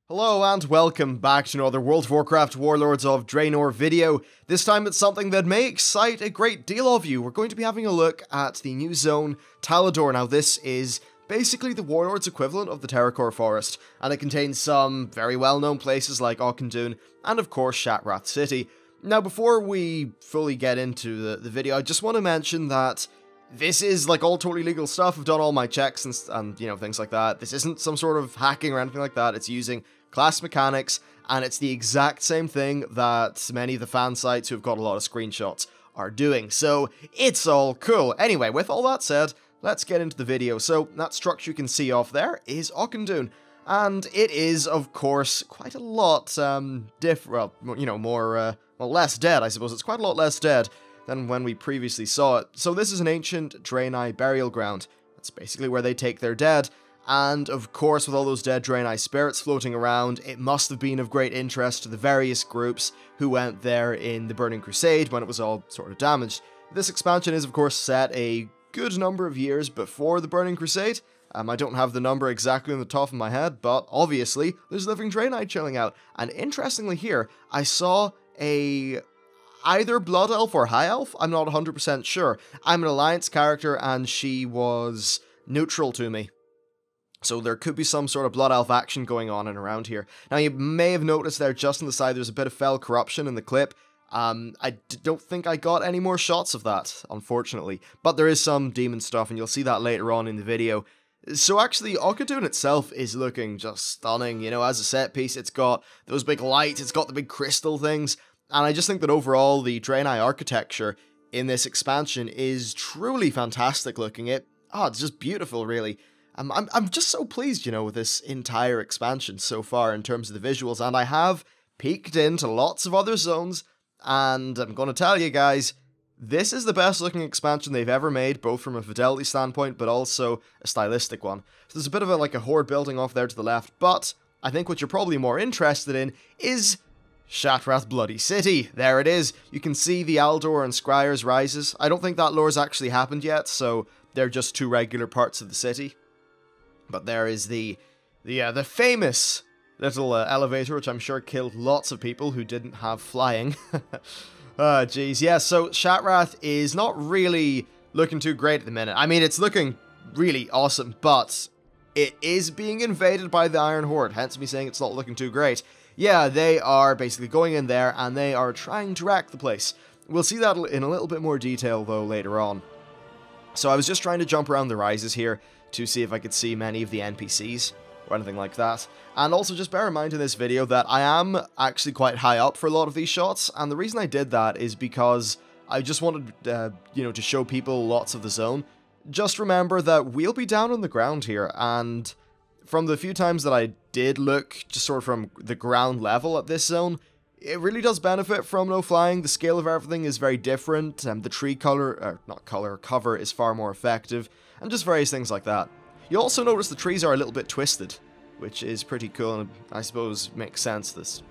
Hello and welcome back to another World of Warcraft Warlords of Draenor video. This time it's something that may excite a great deal of you. We're going to be having a look at the new zone, Talador. Now this is basically the Warlords equivalent of the Terracore Forest, and it contains some very well-known places like Auchindoun and of course Shattrath City. Now before we fully get into the video, I just want to mention that this is like all totally legal stuff. I've done all my checks and you know, things like that. This isn't some sort of hacking or anything like that. It's using class mechanics, and it's the exact same thing that many of the fan sites who've got a lot of screenshots are doing, so it's all cool. Anyway, with all that said, let's get into the video. So that structure you can see off there is Auchindoun, and it is, of course, quite a lot well, you know, well, less dead, I suppose. It's quite a lot less dead than when we previously saw it. So this is an ancient Draenei burial ground. That's basically where they take their dead. And, of course, with all those dead Draenei spirits floating around, it must have been of great interest to the various groups who went there in the Burning Crusade when it was all sort of damaged. This expansion is, of course, set a good number of years before the Burning Crusade. I don't have the number exactly on the top of my head, but obviously, there's living Draenei chilling out. And interestingly here, I saw either Blood Elf or High Elf, I'm not 100% sure. I'm an Alliance character, and she was neutral to me. So there could be some sort of Blood Elf action going on and around here. Now you may have noticed there just on the side there's a bit of fell corruption in the clip. I don't think I got any more shots of that, unfortunately. But there is some demon stuff, and you'll see that later on in the video. So actually, Auchindoun itself is looking just stunning. You know, as a set piece, it's got those big lights, it's got the big crystal things. And I just think that overall, the Draenei architecture in this expansion is truly fantastic looking. It's just beautiful, really. I'm just so pleased, you know, with this entire expansion so far in terms of the visuals, and I have peeked into lots of other zones, and I'm going to tell you guys, this is the best looking expansion they've ever made, both from a fidelity standpoint, but also a stylistic one. So there's a bit of a horde building off there to the left, but I think what you're probably more interested in is Shattrath Bloody City. There it is. You can see the Aldor and Scryer's rises. I don't think that lore's actually happened yet, so they're just two regular parts of the city. But there is the famous little elevator, which I'm sure killed lots of people who didn't have flying. Jeez. Yeah, so Shattrath is not really looking too great at the minute. I mean, it's looking really awesome, but it is being invaded by the Iron Horde, hence me saying it's not looking too great. Yeah, they are basically going in there, and they are trying to wreck the place. We'll see that in a little bit more detail, though, later on. So I was just trying to jump around the rises here to see if I could see many of the NPCs or anything like that. And also just bear in mind in this video that I am actually quite high up for a lot of these shots, and the reason I did that is because I just wanted, you know, to show people lots of the zone. Just remember that we'll be down on the ground here, and from the few times that I did look just sort of from the ground level at this zone, it really does benefit from no flying. The scale of everything is very different, and the tree cover is far more effective, and just various things like that. You'll also notice the trees are a little bit twisted, which is pretty cool, and I suppose makes sense. This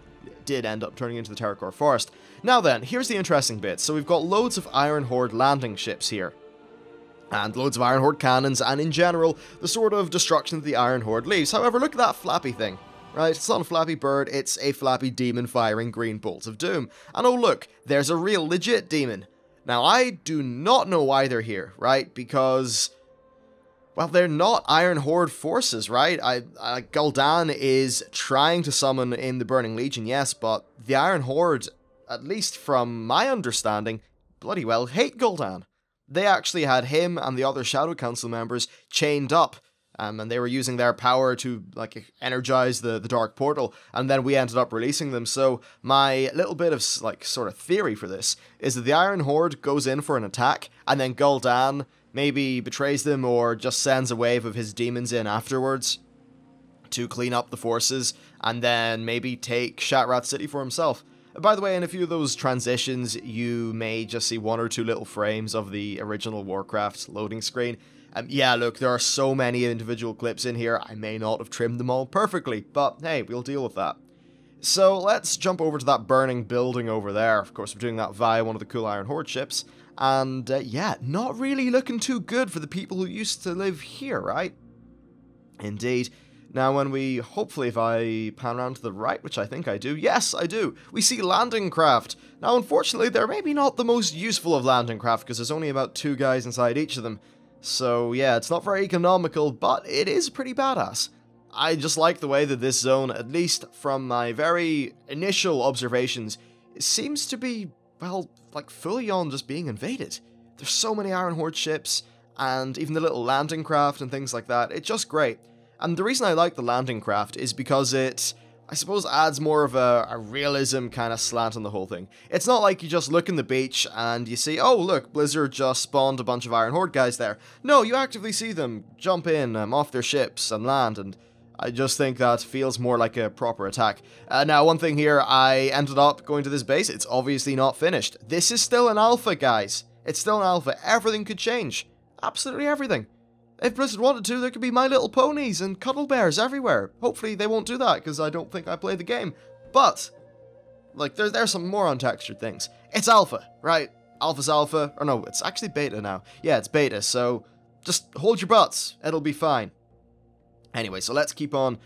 did end up turning into the Terracore Forest. Now then, here's the interesting bit. So we've got loads of Iron Horde landing ships here, and loads of Iron Horde cannons, and in general, the sort of destruction that the Iron Horde leaves. However, look at that flappy thing. Right, it's not a flappy bird, it's a flappy demon firing green bolts of doom. And oh look, there's a real legit demon. Now, I do not know why they're here, right? Because, well, they're not Iron Horde forces, right? Gul'dan is trying to summon in the Burning Legion, yes, but the Iron Horde, at least from my understanding, bloody well hate Gul'dan. They actually had him and the other Shadow Council members chained up, and they were using their power to, energize the Dark Portal, and then we ended up releasing them. So my little bit of, sort of theory for this is that the Iron Horde goes in for an attack, and then Gul'dan maybe betrays them or just sends a wave of his demons in afterwards to clean up the forces, and then maybe take Shattrath City for himself. By the way, in a few of those transitions, you may just see one or two little frames of the original Warcraft loading screen. Yeah, look, there are so many individual clips in here, I may not have trimmed them all perfectly, but hey, we'll deal with that. So let's jump over to that burning building over there. Of course, we're doing that via one of the cool Iron Horde ships, and yeah, not really looking too good for the people who used to live here, right? Indeed. Now when we, hopefully if I pan around to the right, which I think I do, yes I do, we see landing craft. Now unfortunately they're maybe not the most useful of landing craft because there's only about 2 guys inside each of them. So yeah, it's not very economical, but it is pretty badass. I just like the way that this zone, at least from my very initial observations, seems to be, well, like fully on just being invaded. There's so many Iron Horde ships, and even the little landing craft and things like that, it's just great. And the reason I like the landing craft is because it, I suppose, adds more of a realism kind of slant on the whole thing. It's not like you just look in the beach and you see, oh look, Blizzard just spawned a bunch of Iron Horde guys there. No, you actively see them jump in off their ships and land, and I just think that feels more like a proper attack. Now, one thing here, I ended up going to this base. It's obviously not finished. This is still an alpha, guys. It's still an alpha. Everything could change. Absolutely everything. If Blizzard wanted to, there could be My Little Ponies and Cuddle Bears everywhere. Hopefully they won't do that, because I don't think I played the game. But, like, there's some more untextured things. It's alpha, right? Alpha's alpha. Or no, it's actually beta now. Yeah, it's beta, so just hold your butts. It'll be fine. Anyway, so let's keep on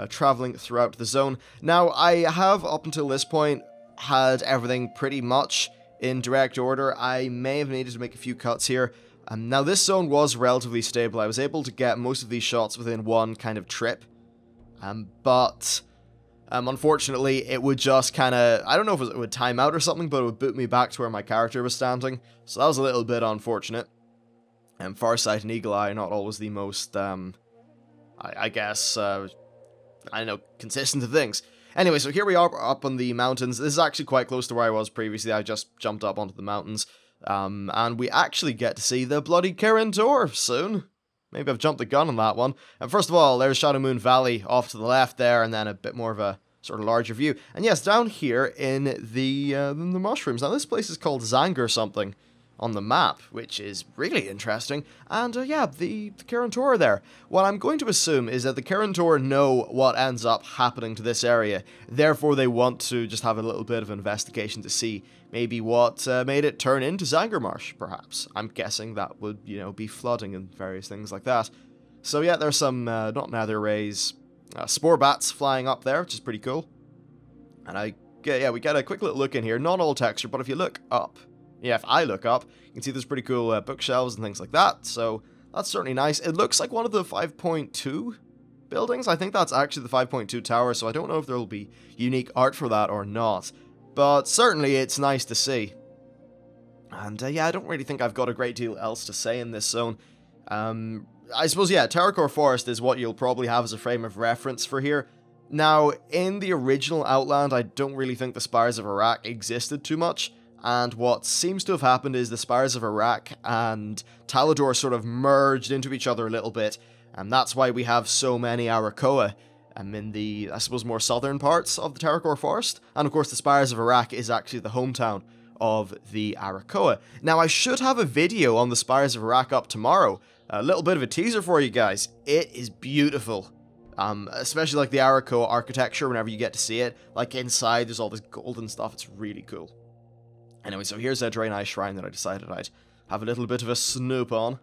traveling throughout the zone. Now, I have, up until this point, had everything pretty much in direct order. I may have needed to make a few cuts here. Now, this zone was relatively stable. I was able to get most of these shots within one kind of trip. But unfortunately, it would just kind of, I don't know if it would time out or something, but it would boot me back to where my character was standing. So that was a little bit unfortunate. And Farsight and Eagle Eye are not always the most, I guess, I don't know, consistent of things. Anyway, so here we are up on the mountains. This is actually quite close to where I was previously. I just jumped up onto the mountains. And we actually get to see the bloody Kirin Tor soon. Maybe I've jumped the gun on that one. And first of all, there's Shadow Moon Valley off to the left there, and then a bit more of a sort of larger view. And yes, down here in the mushrooms. Now, this place is called Zanger something on the map, which is really interesting. And yeah, the Kirin Tor there. What I'm going to assume is that the Kirin Tor know what ends up happening to this area. Therefore, they want to just have a little bit of investigation to see maybe what made it turn into Zangarmarsh, perhaps. I'm guessing that would, you know, be flooding and various things like that. So yeah, there's some, not nether rays, spore bats flying up there, which is pretty cool. And yeah, we get a quick little look in here. Not all texture, but if you look up, yeah, if I look up, you can see there's pretty cool bookshelves and things like that, so that's certainly nice. It looks like one of the 5.2 buildings. I think that's actually the 5.2 tower, so I don't know if there will be unique art for that or not. But certainly it's nice to see. And yeah, I don't really think I've got a great deal else to say in this zone. I suppose, yeah, Terracore Forest is what you'll probably have as a frame of reference for here. Now, in the original Outland, I don't really think the Spires of Iraq existed too much. And what seems to have happened is the Spires of Iraq and Talador sort of merged into each other a little bit, and that's why we have so many Arakoa in the, I suppose, more southern parts of the Terracore Forest. And of course, the Spires of Iraq is actually the hometown of the Arakoa. Now, I should have a video on the Spires of Iraq up tomorrow. A little bit of a teaser for you guys. It is beautiful. Especially like the Arakoa architecture whenever you get to see it. Like inside, there's all this golden stuff. It's really cool. Anyway, so here's a Draenei shrine that I decided I'd have a little bit of a snoop on.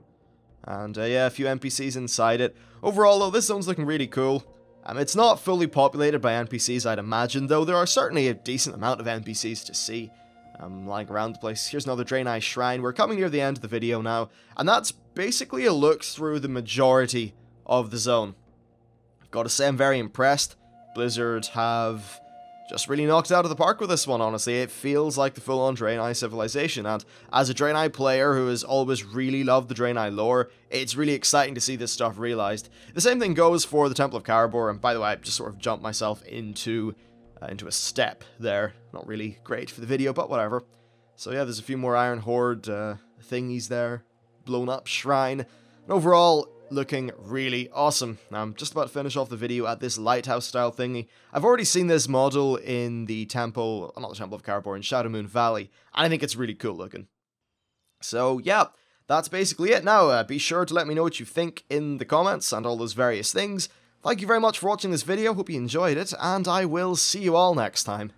And yeah, a few NPCs inside it. Overall, though, this zone's looking really cool. It's not fully populated by NPCs, I'd imagine, though there are certainly a decent amount of NPCs to see lying around the place. Here's another Draenei shrine. We're coming near the end of the video now, and that's basically a look through the majority of the zone. I've got to say I'm very impressed. Blizzard have just really knocked it out of the park with this one, honestly. It feels like the full-on Draenei civilization, and as a Draenei player who has always really loved the Draenei lore, it's really exciting to see this stuff realized. The same thing goes for the Temple of Karabor, and by the way, I just sort of jumped myself into a step there. Not really great for the video, but whatever. So yeah, there's a few more Iron Horde thingies there. Blown up shrine. And overall, looking really awesome. Now, I'm just about to finish off the video at this lighthouse style thingy. I've already seen this model in the temple, not the Temple of Karabor, in Shadow Moon Valley, and I think it's really cool looking. So yeah, that's basically it. Now, be sure to let me know what you think in the comments and all those various things. Thank you very much for watching this video, hope you enjoyed it, and I will see you all next time.